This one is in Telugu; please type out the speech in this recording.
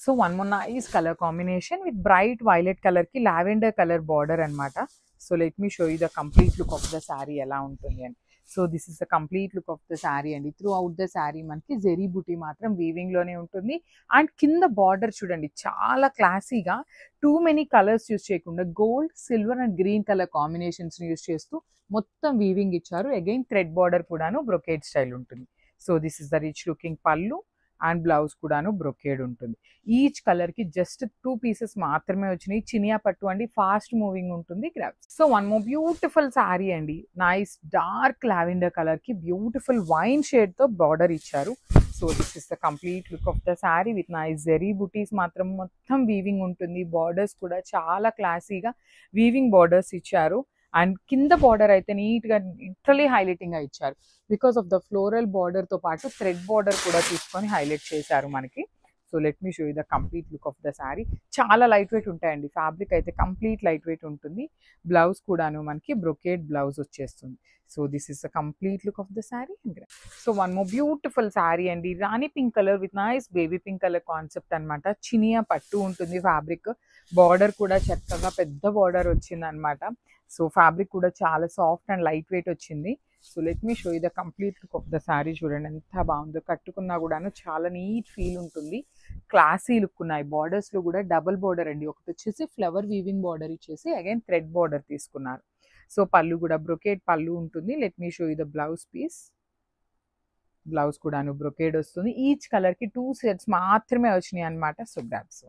So one more nice colour combination with bright violet colour కి లావెండర్ కలర్ బార్డర్ అన్నమాట. So let me show you the complete look of the sari ఎలా ఉంటుంది అని. So this is the complete look of the sari అండి. త్రూ అవుట్ ద శారీ మనకి జెరీ బుటీ మాత్రం వీవింగ్ లోనే ఉంటుంది. అండ్ కింద బార్డర్ చూడండి చాలా క్లాసీగా టూ మెనీ కలర్స్ యూస్ చేయకుండా gold, silver and green colour combinations use చేస్తూ మొత్తం వీవింగ్ ఇచ్చారు. అగైన్ థ్రెడ్ బార్డర్ కూడాను బ్రొకేడ్ స్టైల్ ఉంటుంది. So this is the rich looking పళ్ళు అండ్ బ్లౌజ్ కూడాను బ్రొకేడ్ ఉంటుంది. ఈచ్ కలర్ కి జస్ట్ 2 పీసెస్ మాత్రమే వచ్చినాయి. చినియా పట్టు అండి, ఫాస్ట్ మూవింగ్ ఉంటుంది. So one more beautiful sari అండి. నైస్ డార్క్ లావెండర్ కలర్ కి బ్యూటిఫుల్ వైన్ షేడ్ తో బార్డర్ ఇచ్చారు. So this is the complete look of the sari with nice zari బుటీస్ మాత్రం మొత్తం వీవింగ్ ఉంటుంది. బార్డర్స్ కూడా చాలా క్లాసీగా వీవింగ్ బార్డర్స్ ఇచ్చారు. అండ్ కింద బార్డర్ అయితే నీట్ గా లిటరలీ హైలైటింగ్ గా ఇచ్చారు. Because of the floral border తో పాటు థ్రెడ్ బార్డర్ కూడా తీసుకొని హైలైట్ చేశారు మనకి. So let me show you the complete look of the sari. చాలా లైట్ వెయిట్ ఉంటాయండి. ఫ్యాబ్రిక్ అయితే కంప్లీట్ లైట్ వెయిట్ ఉంటుంది. బ్లౌజ్ కూడాను మనకి బ్రొకేడ్ బ్లౌజ్ వచ్చేస్తుంది. So this is the complete look of the sari. So one more beautiful sari అండి. Rani pink colour with nice baby pink colour concept అనమాట. చినియా పట్టు ఉంటుంది. ఫ్యాబ్రిక్ బార్డర్ కూడా చక్కగా పెద్ద బార్డర్ వచ్చింది అనమాట. సో ఫ్యాబ్రిక్ కూడా చాలా సాఫ్ట్ అండ్ లైట్ వెయిట్ వచ్చింది. So let me show you the complete look of the sari. చూడండి ఎంత బాగుందో. కట్టుకున్నా కూడాను చాలా నీట్ ఫీల్ ఉంటుంది. క్లాసీ లుక్ ఉన్నాయి. బార్డర్స్ లో కూడా డబుల్ బార్డర్ అండి. ఒకటి వచ్చేసి ఫ్లవర్ వీవింగ్ బార్డర్ ఇచ్చేసి అగైన్ థ్రెడ్ బార్డర్ తీసుకున్నారు. సో పళ్ళు కూడా బ్రొకేడ్ పళ్ళు ఉంటుంది. Let me show you the blouse piece. Blouse కూడాను బ్రొకేడ్ వస్తుంది. ఈచ్ కలర్ కి 2 సెట్స్ మాత్రమే వచ్చినాయి అనమాట. So grabs.